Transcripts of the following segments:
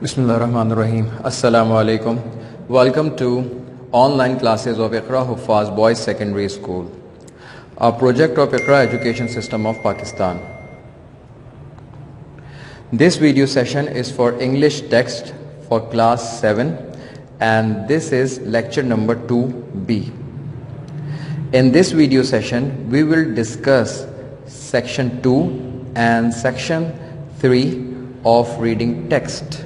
Bismillahirrahmanirrahim. Assalamu alaikum. Welcome to online classes of Iqra Huffaz Boys Secondary School, a project of Iqra Education System of Pakistan. This video session is for English text for class 7 and this is lecture number 2B. In this video session, we will discuss section 2 and section 3 of reading text.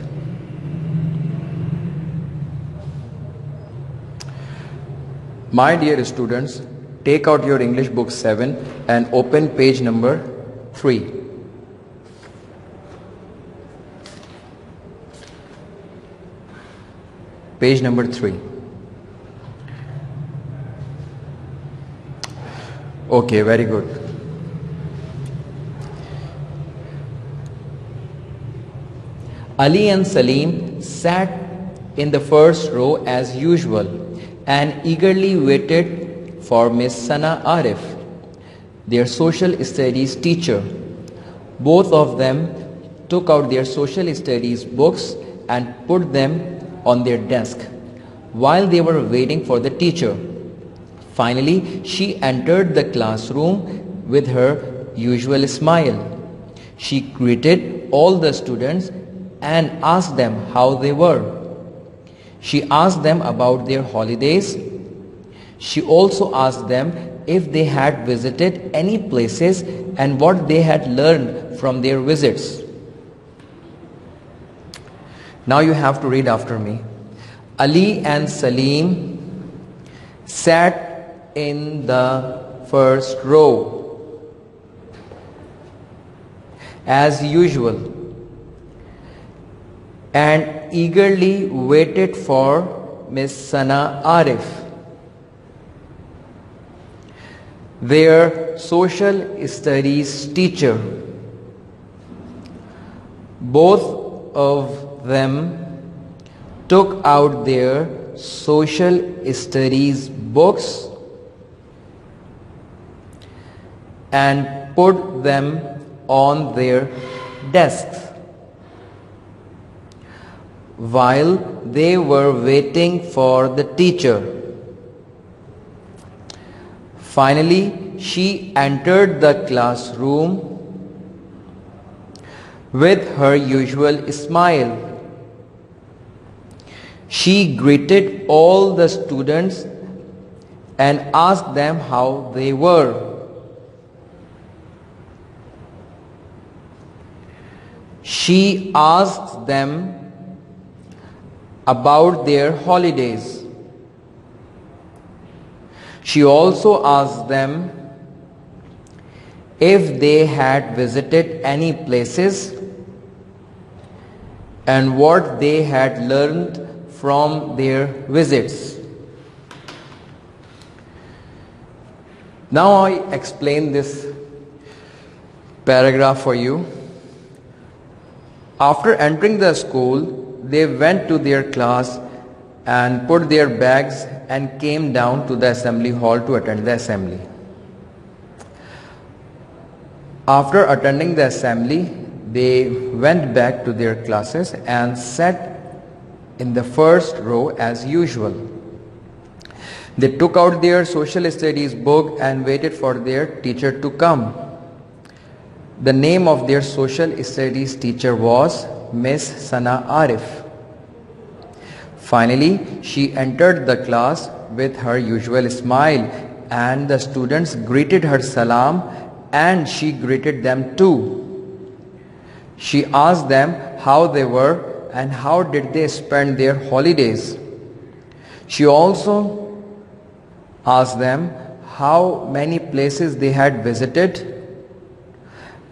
My dear students, take out your English book 7 and open page number 3. Page number 3. Okay, very good. Ali and Salim sat in the first row as usual and eagerly waited for Miss Sana Arif, their social studies teacher. Both of them took out their social studies books and put them on their desk while they were waiting for the teacher. Finally, she entered the classroom with her usual smile. She greeted all the students and asked them how they were. She asked them about their holidays. She also asked them if they had visited any places and what they had learned from their visits. Now you have to read after me. Ali and Salim sat in the first row as usual and eagerly waited for Miss Sana Arif, their social studies teacher. Both of them took out their social studies books and put them on their desks while they were waiting for the teacher. Finally, she entered the classroom with her usual smile. She greeted all the students and asked them how they were. She asked them about their holidays. She also asked them if they had visited any places and what they had learned from their visits. Now I explain this paragraph for you. After entering the school, they went to their class and put their bags and came down to the assembly hall to attend the assembly. After attending the assembly, they went back to their classes and sat in the first row as usual. They took out their social studies book and waited for their teacher to come. The name of their social studies teacher was Miss Sana Arif. Finally, she entered the class with her usual smile and the students greeted her salam and she greeted them too. She asked them how they were and how did they spend their holidays. She also asked them how many places they had visited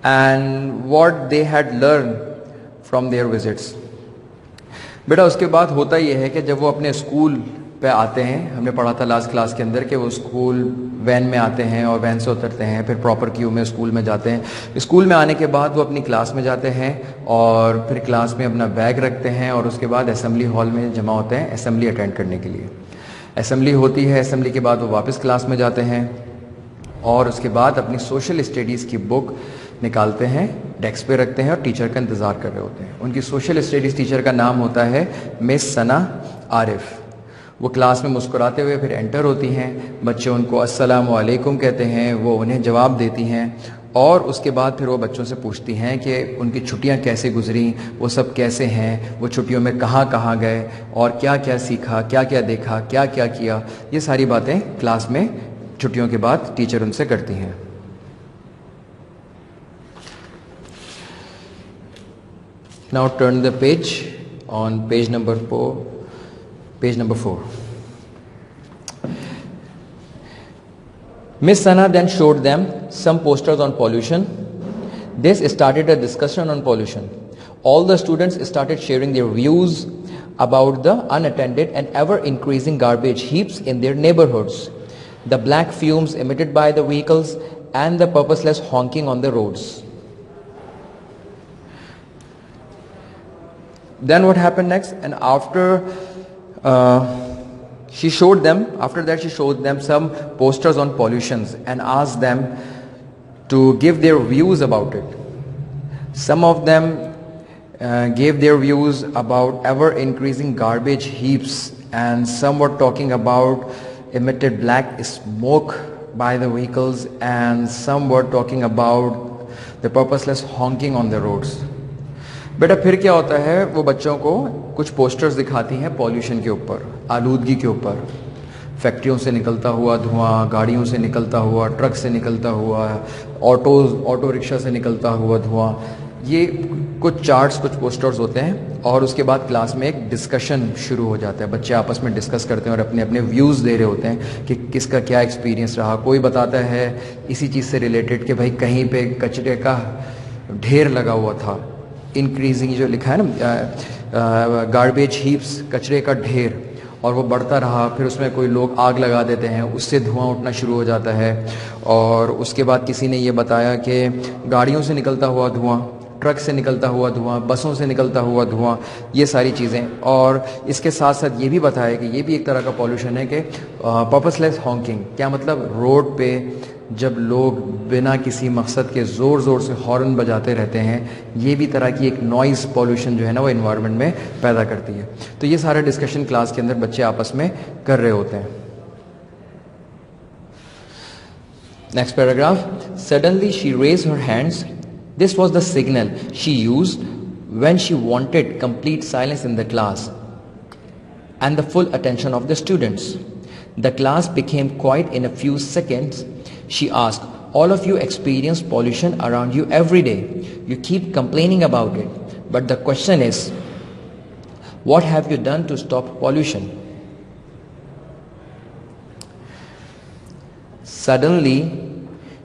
and what they had learned from their visits. बेटा उसके बाद होता यह है कि जब वो अपने स्कूल पे आते हैं, हमने पढ़ा था लास्ट क्लास के अंदर कि वो स्कूल वैन में आते हैं और वैन से उतरते हैं, फिर प्रॉपर क्यू में स्कूल में जाते हैं। स्कूल में आने के बाद वो अपनी क्लास में जाते हैं और फिर क्लास में अपना बैग रखते हैं और उसके बाद असेंबली हॉल में जमा होते हैं असेंबली अटेंड करने के लिए। असेंबली होती है, असेंबली के बाद वो वापस क्लास में जाते हैं और उसके बाद अपनी सोशल स्टडीज़ की बुक निकालते हैं, डेस्क पे रखते हैं और टीचर का इंतज़ार कर रहे होते हैं। उनकी सोशल स्टडीज़ टीचर का नाम होता है मिस सना आरिफ। वो क्लास में मुस्कुराते हुए फिर एंटर होती हैं, बच्चे उनको अस्सलामु अलैकुम कहते हैं, वो उन्हें जवाब देती हैं और उसके बाद फिर वो बच्चों से पूछती हैं कि उनकी छुट्टियां कैसे गुजरी, वो सब कैसे हैं, वो छुट्टियों में कहाँ कहाँ गए और क्या क्या सीखा, क्या क्या देखा, क्या क्या किया। ये सारी बातें क्लास में छुट्टियों के बाद टीचर उनसे करती हैं। Now turn the page on page number 4. Miss Sana then showed them some posters on pollution. This started a discussion on pollution. All the students started sharing their views about the unattended and ever increasing garbage heaps in their neighborhoods, the black fumes emitted by the vehicles, and the purposeless honking on the roads. Then what happened next? And after she showed them some posters on pollutions and asked them to give their views about it. Some of them gave their views about ever increasing garbage heaps, and some were talking about emitted black smoke by the vehicles, and some were talking about the purposeless honking on the roads. बेटा फिर क्या होता है, वो बच्चों को कुछ posters दिखाती हैं पॉल्यूशन के ऊपर, आलूदगी के ऊपर, फैक्ट्रियों से निकलता हुआ धुआं, गाड़ियों से निकलता हुआ, ट्रक से निकलता हुआ, ऑटो रिक्शा से निकलता हुआ धुआं। ये कुछ चार्ट्स, कुछ पोस्टर्स होते हैं और उसके बाद क्लास में एक डिस्कशन शुरू हो जाता है। बच्चे आपस में डिस्कस करते हैं और अपने अपने व्यूज़ दे रहे होते हैं कि किसका क्या एक्सपीरियंस रहा। कोई बताता है इसी चीज़ से रिलेटेड कि भाई कहीं पे कचरे का ढेर लगा हुआ था, इंक्रीजिंग जो लिखा है ना, गार्बेज हीप्स, कचरे का ढेर, और वो बढ़ता रहा। फिर उसमें कोई लोग आग लगा देते हैं, उससे धुआं उठना शुरू हो जाता है। और उसके बाद किसी ने ये बताया कि गाड़ियों से निकलता हुआ धुआं, ट्रक से निकलता हुआ धुआं, बसों से निकलता हुआ धुआं, ये सारी चीज़ें। और इसके साथ साथ ये भी बताया कि ये भी एक तरह का पॉल्यूशन है कि पर्पसलेस हॉन्किंग। क्या मतलब, रोड पे जब लोग बिना किसी मकसद के ज़ोर ज़ोर से हॉर्न बजाते रहते हैं, ये भी तरह की एक नॉइज़ पॉल्यूशन जो है ना वो इन्वायरमेंट में पैदा करती है। तो ये सारा डिस्कशन क्लास के अंदर बच्चे आपस में कर रहे होते हैं। Next paragraph, suddenly she raised her hands. This was the signal she used when she wanted complete silence in the class and the full attention of the students. The class became quiet in a few seconds. She asked, all of you experience pollution around you every day. You keep complaining about it. But the question is, what have you done to stop pollution? Suddenly,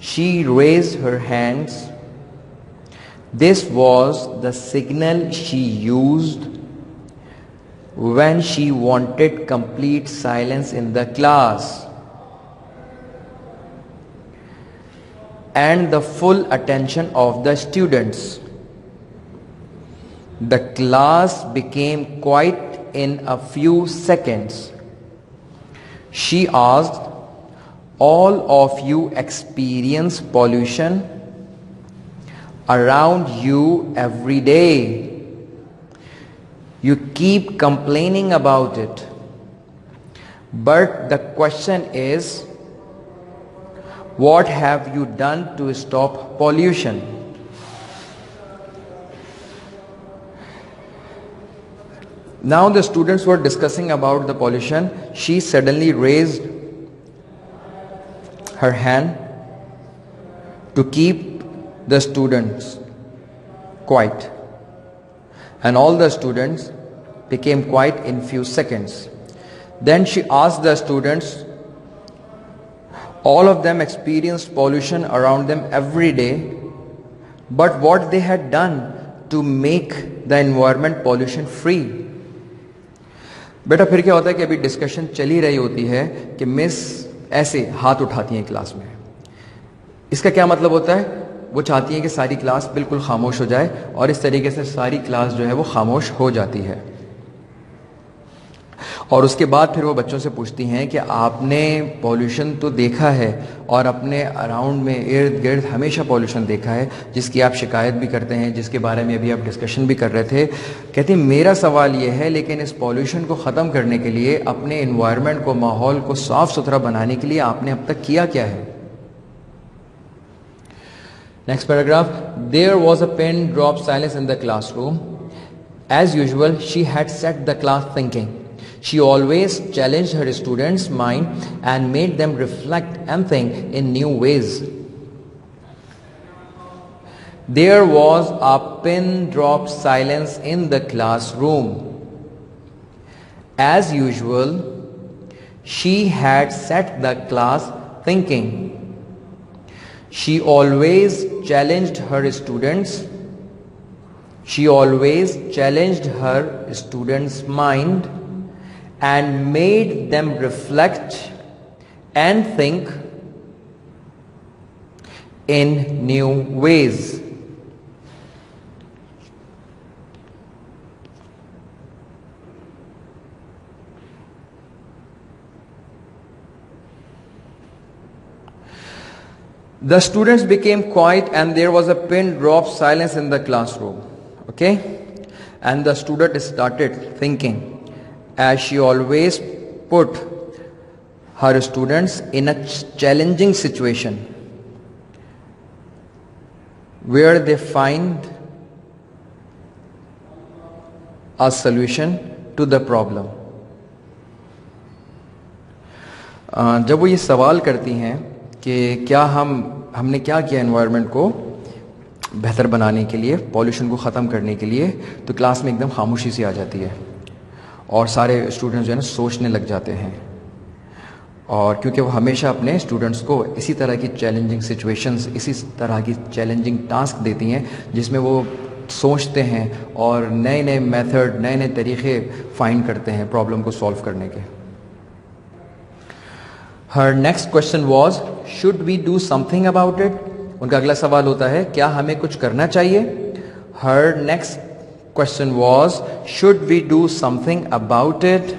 she raised her hands. This was the signal she used when she wanted complete silence in the class and the full attention of the students. The class became quiet in a few seconds. She asked, all of you experience pollution around you every day. You keep complaining about it. But the question is, what have you done to stop pollution? Now the students were discussing about the pollution. She suddenly raised her hand to keep the students quiet, and all the students became quiet in few seconds. Then she asked the students, all of them experienced pollution around them every day, but what they had done to make the environment pollution free. बेटा फिर क्या होता है कि अभी discussion चली रही होती है कि मिस ऐसे हाथ उठाती हैं क्लास में। इसका क्या मतलब होता है, वो चाहती हैं कि सारी क्लास बिल्कुल खामोश हो जाए, और इस तरीके से सारी क्लास जो है वो खामोश हो जाती है। और उसके बाद फिर वो बच्चों से पूछती हैं कि आपने पॉल्यूशन तो देखा है और अपने अराउंड में इर्द गिर्द हमेशा पॉल्यूशन देखा है जिसकी आप शिकायत भी करते हैं, जिसके बारे में अभी आप डिस्कशन भी कर रहे थे। कहती हैं मेरा सवाल ये है लेकिन इस पॉल्यूशन को ख़त्म करने के लिए, अपने इन्वायरमेंट को, माहौल को साफ़ सुथरा बनाने के लिए आपने अब तक किया क्या है। Next paragraph, there was a pin drop silence in the classroom. As usual she had set the class thinking. She always challenged her students' mind and made them reflect and think in new ways. There was a pin drop silence in the classroom. As usual, she had set the class thinking. She always challenged her students. She always challenged her students' mind and made them reflect and think in new ways. The students became quiet and there was a pin drop silence in the classroom. Okay? And the student started thinking, as she always put her students in a challenging situation where they find a solution to the problem. जब वो ये सवाल करती हैं कि क्या हमने क्या किया एनवायरनमेंट को बेहतर बनाने के लिए, पॉल्यूशन को ख़त्म करने के लिए, तो क्लास में एकदम खामोशी सी आ जाती है और सारे स्टूडेंट्स जो है ना सोचने लग जाते हैं। और क्योंकि वो हमेशा अपने स्टूडेंट्स को इसी तरह की चैलेंजिंग सिचुएशंस, इसी तरह की चैलेंजिंग टास्क देती हैं जिसमें वो सोचते हैं और नए नए मेथड, नए नए तरीक़े फाइंड करते हैं प्रॉब्लम को सॉल्व करने के। Her next question was, should we do something about it. उनका अगला सवाल होता है क्या हमें कुछ करना चाहिए। हर next question was, should we do something about it?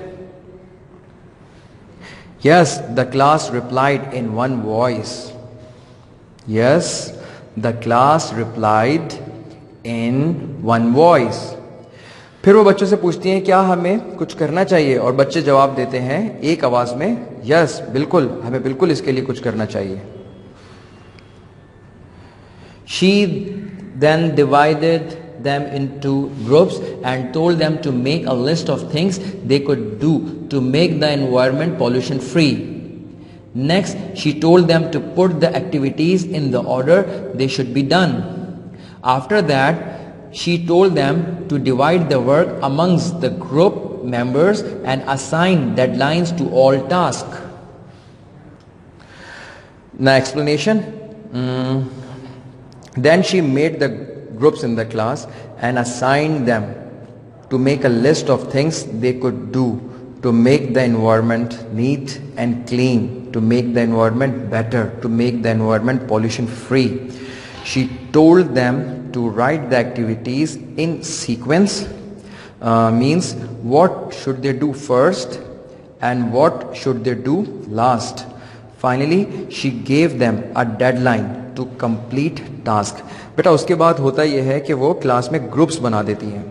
Yes, the class replied in one voice. Yes, the class replied in one voice. फिर वो बच्चों से पूछती हैं क्या हमें कुछ करना चाहिए, और बच्चे जवाब देते हैं एक आवाज में, यस, बिल्कुल, हमें बिल्कुल इसके लिए कुछ करना चाहिए। She then divided them into groups and told them to make a list of things they could do to make the environment pollution free. Next, she told them to put the activities in the order they should be done. After that, she told them to divide the work amongst the group members and assign deadlines to all tasks. Now explanation. Then she made the groups in the class and assigned them to make a list of things they could do to make the environment neat and clean, to make the environment better, to make the environment pollution free. She told them to write the activities in sequence, means what should they do first and what should they do last. Finally, she gave them a deadline to complete task. बेटा उसके बाद होता यह है कि वो class में groups बना देती हैं,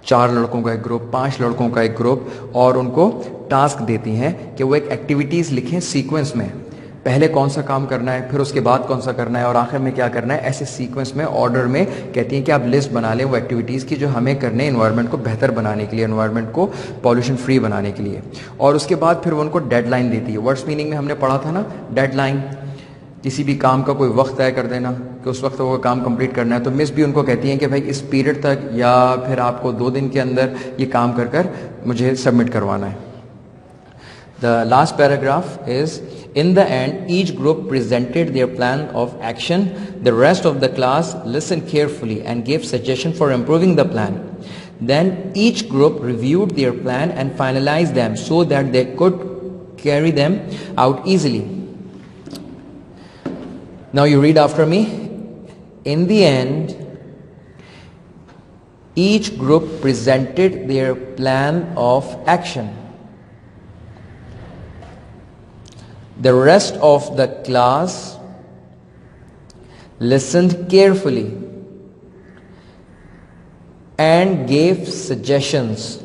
4 लड़कों का एक ग्रुप, 5 लड़कों का एक ग्रुप, और उनको टास्क देती हैं कि वो एक एक्टिविटीज़ लिखें सीक्वेंस में, पहले कौन सा काम करना है, फिर उसके बाद कौन सा करना है और आखिर में क्या करना है, ऐसे सीक्वेंस में, ऑर्डर में कहती हैं कि आप लिस्ट बना लें वो एक्टिविटीज़ की जो हमें करने एनवायरनमेंट को बेहतर बनाने के लिए, एनवायरनमेंट को पॉल्यूशन फ्री बनाने के लिए। और उसके बाद फिर वो उनको डेडलाइन देती है। वर्ड्स मीनिंग में हमने पढ़ा था ना, डेडलाइन, किसी भी काम का कोई वक्त तय कर देना कि उस वक्त वो काम कंप्लीट करना है। तो मिस भी उनको कहती हैं कि भाई इस पीरियड तक या फिर आपको 2 दिन के अंदर ये काम कर कर मुझे सबमिट करवाना है। The last paragraph is, in the end each group presented their plan of action. The rest of the class listened carefully and gave suggestions for improving the plan. Then each group reviewed their plan and finalized them so that they could carry them out easily. Now you read after me. In the end, each group presented their plan of action. The rest of the class listened carefully and gave suggestions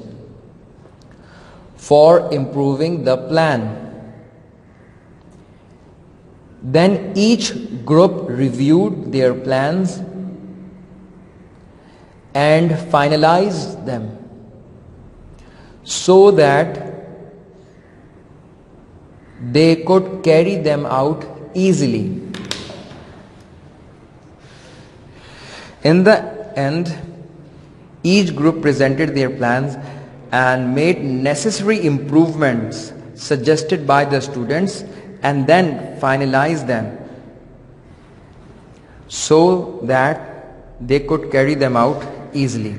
for improving the plan. Then each group reviewed their plans and finalized them so that they could carry them out easily. In the end, each group presented their plans and made necessary improvements suggested by the students and then finalized them so that they could carry them out easily.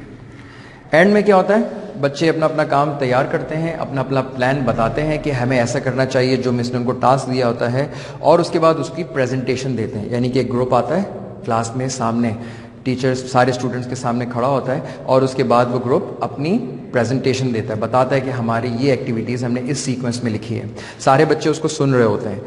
And में क्या होता है, बच्चे अपना अपना काम तैयार करते हैं, अपना अपना प्लान बताते हैं कि हमें ऐसा करना चाहिए जो मिस ने उनको टास्क दिया होता है, और उसके बाद उसकी प्रेजेंटेशन देते हैं. यानी कि एक ग्रुप आता है क्लास में, सामने टीचर्स सारे स्टूडेंट्स के सामने खड़ा होता है और उसके बाद वो ग्रुप अपनी प्रेजेंटेशन देता है, बताता है कि हमारी ये एक्टिविटीज़ हमने इस सीक्वेंस में लिखी है. सारे बच्चे उसको सुन रहे होते हैं.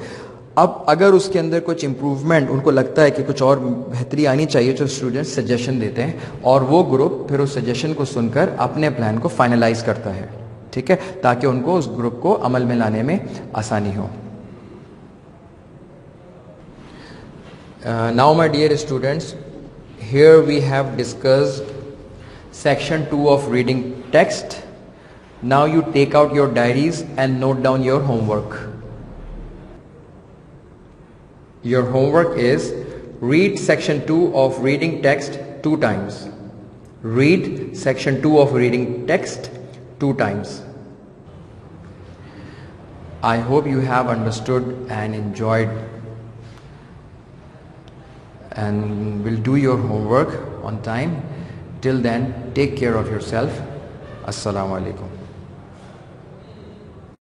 अब अगर उसके अंदर कुछ इम्प्रूवमेंट उनको लगता है कि कुछ और बेहतरी आनी चाहिए तो स्टूडेंट्स सजेशन देते हैं और वो ग्रुप फिर उस सजेशन को सुनकर अपने प्लान को फाइनलाइज करता है. ठीक है, ताकि उनको उस ग्रुप को अमल में लाने में आसानी हो. Now my dear students, here we have discussed section 2 of reading text. Now you take out your diaries and note down your homework. Your homework is read section 2 of reading text 2 times. Read section 2 of reading text 2 times. I hope you have understood and enjoyed and will do your homework on time. Till then, take care of yourself. Assalamu alaikum.